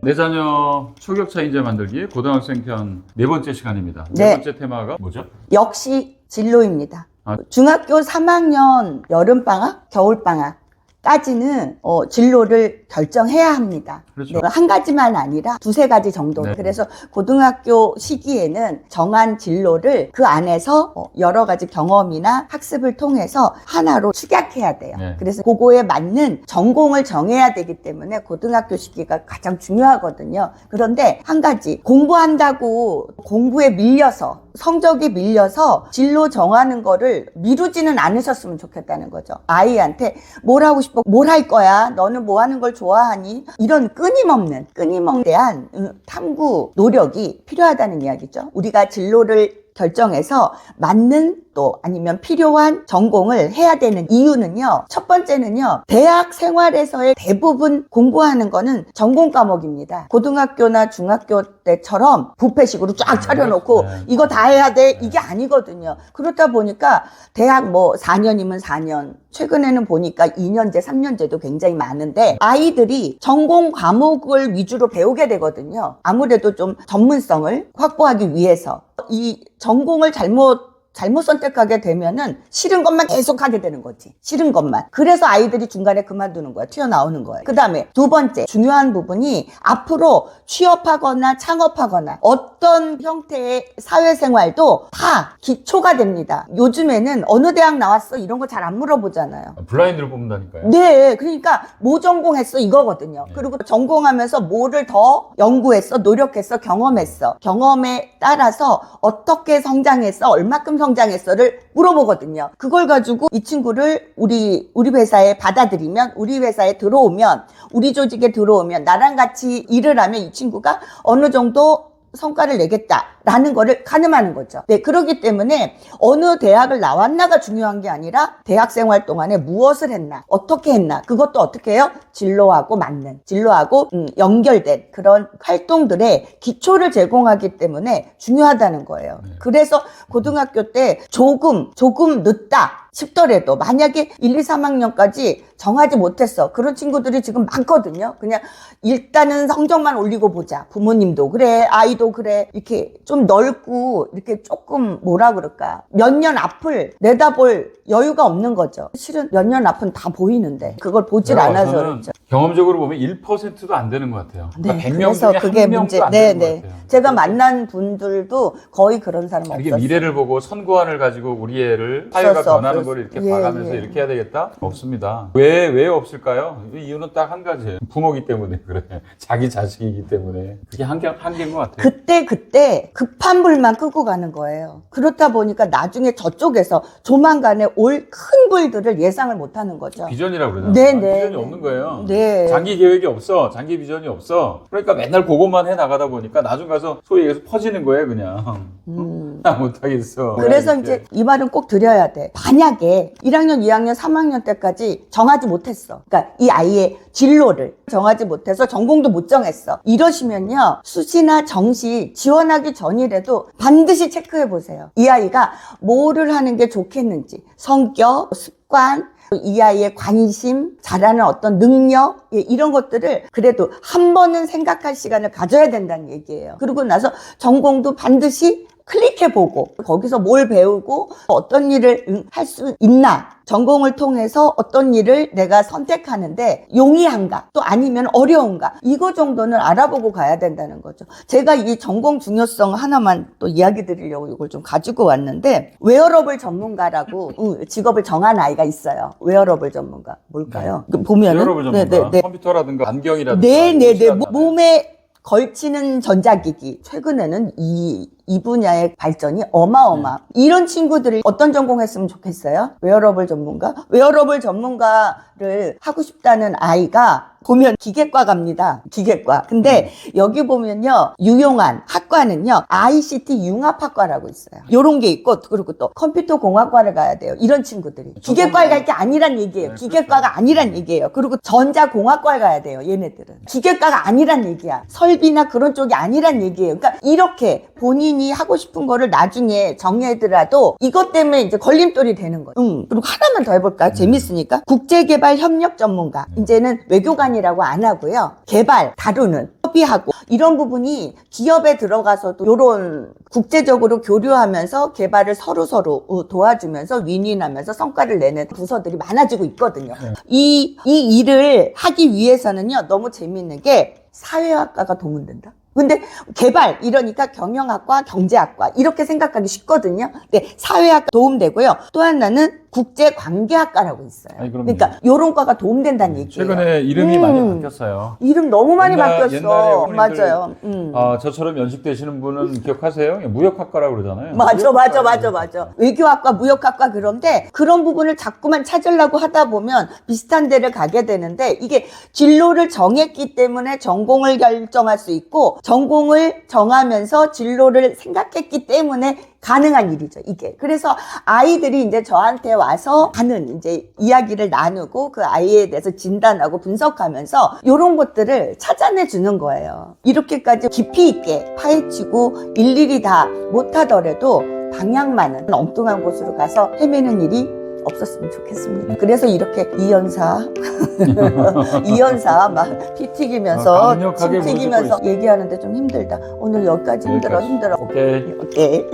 내 자녀 초격차 인재 만들기 고등학생 편 네 번째 시간입니다. 네. 네 번째 테마가 뭐죠? 역시 진로입니다. 아. 중학교 3학년 여름방학, 겨울방학까지는 진로를 결정해야 합니다. 그렇죠. 네, 한 가지만 아니라 두세 가지 정도. 네. 그래서 고등학교 시기에는 정한 진로를 그 안에서 여러 가지 경험이나 학습을 통해서 하나로 축약해야 돼요. 네. 그래서 그거에 맞는 전공을 정해야 되기 때문에 고등학교 시기가 가장 중요하거든요. 그런데 한 가지, 공부한다고 공부에 밀려서 성적이 밀려서 진로 정하는 거를 미루지는 않으셨으면 좋겠다는 거죠. 아이한테 뭘 하고 싶어? 뭘 할 거야? 너는 뭐 하는 걸 좋아하니? 이런 끊임없는 대한 탐구 노력이 필요하다는 이야기죠. 우리가 진로를 결정해서 맞는 또 아니면 필요한 전공을 해야 되는 이유는요. 첫 번째는요. 대학 생활에서의 대부분 공부하는 거는 전공 과목입니다. 고등학교나 중학교 때처럼 뷔페식으로 쫙 차려놓고 네. 이거 다 해야 돼. 이게 아니거든요. 그렇다 보니까 대학 뭐 4년이면 4년, 최근에는 보니까 2년제, 3년제도 굉장히 많은데 아이들이 전공 과목을 위주로 배우게 되거든요. 아무래도 좀 전문성을 확보하기 위해서 이 전공을 잘못 선택하게 되면은 싫은 것만 계속 하게 되는 거지. 싫은 것만. 그래서 아이들이 중간에 그만두는 거야. 튀어나오는 거예요. 그 다음에 두 번째 중요한 부분이 앞으로 취업하거나 창업하거나 어떤 형태의 사회생활도 다 기초가 됩니다. 요즘에는 어느 대학 나왔어? 이런 거 잘 안 물어보잖아요. 블라인드를 뽑는다니까요. 네, 그러니까 뭐 전공했어 이거거든요. 네. 그리고 전공하면서 뭐를 더 연구했어, 노력했어, 경험했어. 경험에 따라서 어떻게 성장했어, 얼마큼 성장했어를 물어보거든요. 그걸 가지고 이 친구를 우리 회사에 받아들이면, 우리 회사에 들어오면, 우리 조직에 들어오면, 나랑 같이 일을 하면 이 친구가 어느 정도 성과를 내겠다라는 거를 가늠하는 거죠. 네, 그렇기 때문에 어느 대학을 나왔나가 중요한 게 아니라 대학 생활 동안에 무엇을 했나, 어떻게 했나, 그것도 어떻게 해요? 진로하고 맞는, 진로하고 연결된 그런 활동들의 기초를 제공하기 때문에 중요하다는 거예요. 네. 그래서 고등학교 때 조금 늦다 싶더라도 만약에 1, 2, 3학년까지 정하지 못했어. 그런 친구들이 지금 많거든요. 그냥 일단은 성적만 올리고 보자. 부모님도 그래, 아이도 그래. 이렇게 좀 넓고 이렇게 조금 뭐라 그럴까. 몇 년 앞을 내다볼 여유가 없는 거죠. 실은 몇 년 앞은 다 보이는데 그걸 보질 않아서 그렇죠. 경험적으로 보면 1%도 안 되는 것 같아요. 네, 그러니까 100명 그래서 중에 그게 한 명도 문제. 안 네, 되는 것 네. 같아요. 제가 만난 분들도 거의 그런 사람 이게 없었어요. 미래를 보고 선구안을 가지고 우리 애를 사회가 없었어, 변하는 없었어. 걸 이렇게 예, 봐가면서 예. 이렇게 해야 되겠다? 없습니다. 왜 없을까요? 이유는 딱 한 가지예요. 부모기 때문에 그래. 자기 자식이기 때문에. 그게 한계인 것 같아요. 그때 급한 불만 끄고 가는 거예요. 그렇다 보니까 나중에 저쪽에서 조만간에 올 큰 불들을 예상을 못 하는 거죠. 비전이라고 그러잖아요. 네, 네, 비전이 네. 없는 거예요. 네. 장기 계획이 없어. 장기 비전이 없어. 그러니까 맨날 그것만 해 나가다 보니까 나중 가서 소위 얘기해서 퍼지는 거예요, 그냥. 못하겠어. 그래서 이렇게. 이제 이 말은 꼭 드려야 돼. 만약에 1학년, 2학년, 3학년 때까지 정하지 못했어. 그러니까 이 아이의 진로를 정하지 못해서 전공도 못 정했어. 이러시면요. 수시나 정시 지원하기 전이라도 반드시 체크해 보세요. 이 아이가 뭐를 하는 게 좋겠는지. 성격, 습관, 이 아이의 관심, 잘하는 어떤 능력, 이런 것들을 그래도 한 번은 생각할 시간을 가져야 된다는 얘기예요. 그러고 나서 전공도 반드시 클릭해보고 거기서 뭘 배우고 어떤 일을 할 수 있나, 전공을 통해서 어떤 일을 내가 선택하는데 용이한가 또 아니면 어려운가, 이거 정도는 알아보고 가야 된다는 거죠. 제가 이 전공 중요성 하나만 또 이야기 드리려고 이걸 좀 가지고 왔는데, 웨어러블 전문가라고 직업을 정한 아이가 있어요. 웨어러블 전문가 뭘까요? 보면은 여러분 전문가 컴퓨터라든가 안경이라든가 네네네, 몸에 걸치는 전자기기. 최근에는 이 분야의 발전이 어마어마. 이런 친구들이 어떤 전공했으면 좋겠어요? 웨어러블 전문가? 웨어러블 전문가를 하고 싶다는 아이가 보면 기계과 갑니다. 기계과. 근데 여기 보면요, 유용한 학과는요, ICT 융합학과라고 있어요. 요런 게 있고, 그리고 또 컴퓨터 공학과를 가야 돼요. 이런 친구들이. 기계과에 갈 게 아니란 얘기예요. 네, 기계과가 아니란 얘기예요. 그리고 전자공학과에 가야 돼요. 얘네들은. 기계과가 아니란 얘기야. 설비나 그런 쪽이 아니란 얘기예요. 그러니까 이렇게 본인이 본인이 하고 싶은 거를 나중에 정해더라도 이것 때문에 이제 걸림돌이 되는 거예요. 그리고 하나만 더 해볼까요? 재밌으니까. 국제개발 협력 전문가. 이제는 외교관이라고 안 하고요. 개발, 다루는, 협의하고 이런 부분이 기업에 들어가서도 이런 국제적으로 교류하면서 개발을 서로 도와주면서 윈윈하면서 성과를 내는 부서들이 많아지고 있거든요. 이 일을 하기 위해서는요, 너무 재밌는 게 사회학과가 도움된다. 근데 개발 이러니까 경영학과, 경제학과 이렇게 생각하기 쉽거든요. 근데 사회학과 도움되고요. 또 하나는 국제관계학과라고 있어요. 아니, 그러니까 요런 과가 도움된다는 얘기예요. 최근에 이름이 많이 바뀌었어요. 이름 너무 많이 바뀌었어. 옛날에 어머님들, 맞아요. 저처럼 연식되시는 분은 기억하세요? 무역학과라고 그러잖아요. 맞아. 외교학과, 무역학과 그런데 그런 부분을 자꾸만 찾으려고 하다 보면 비슷한 데를 가게 되는데 이게 진로를 정했기 때문에 전공을 결정할 수 있고 전공을 정하면서 진로를 생각했기 때문에 가능한 일이죠, 이게. 그래서 아이들이 이제 저한테 와서 하는 이제 이야기를 나누고 그 아이에 대해서 진단하고 분석하면서 이런 것들을 찾아내 주는 거예요. 이렇게까지 깊이 있게 파헤치고 일일이 다 못하더라도 방향만은 엉뚱한 곳으로 가서 헤매는 일이 없었으면 좋겠습니다. 그래서 이렇게 이연사 막 피 튀기면서 강력하게 침 튀기면서 얘기하는데 좀 힘들다. 오늘 여기까지 힘들어. 오케이. 오케이.